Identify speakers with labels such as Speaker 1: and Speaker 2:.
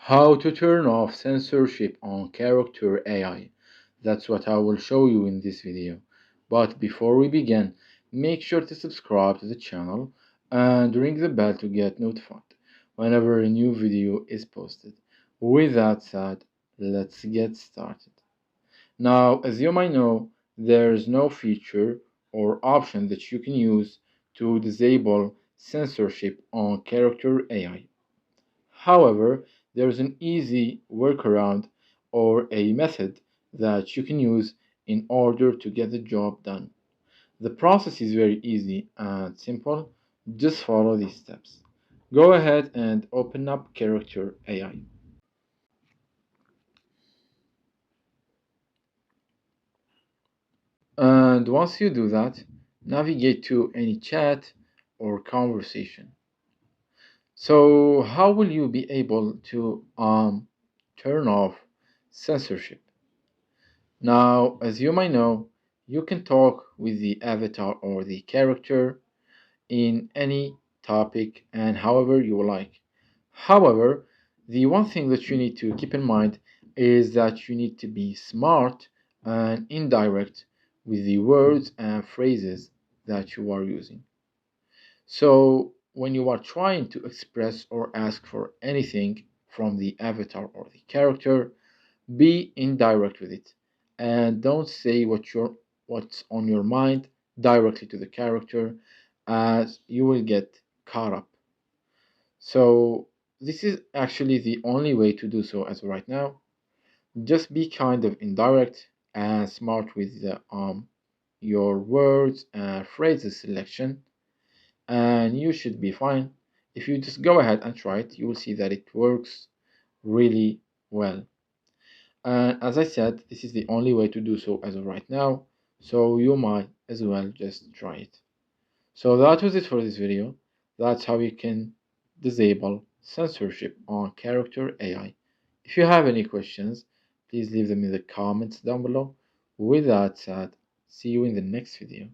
Speaker 1: How to turn off censorship on character AI. That's what I will show you in this video. But before we begin, make sure to subscribe to the channel and ring the bell to get notified whenever a new video is posted. With that said, let's get started. Now, as you might know, there's no feature or option that you can use to disable censorship on character AI. However, there's an easy workaround or a method that you can use in order to get the job done. The process is very easy and simple. Just follow these steps. Go ahead and open up Character AI. And once you do that, navigate to any chat or conversation. So, how will you be able to turn off censorship? Now, as you might know, you can talk with the avatar or the character in any topic and however you like. However, the one thing that you need to keep in mind is that you need to be smart and indirect with the words and phrases that you are using. So, when you are trying to express or ask for anything from the avatar or the character, be indirect with it and don't say what's on your mind directly to the character as you will get caught up. So this is actually the only way to do so as of right now. Just be kind of indirect and smart with your words and phrases selection and you should be fine. If you just go ahead and try it, you will see that it works really well. And as I said, this is the only way to do so as of right now, so you might as well just try it. So that was it for this video. That's how you can disable censorship on character AI. If you have any questions, please leave them in the comments down below. With that said, see you in the next video.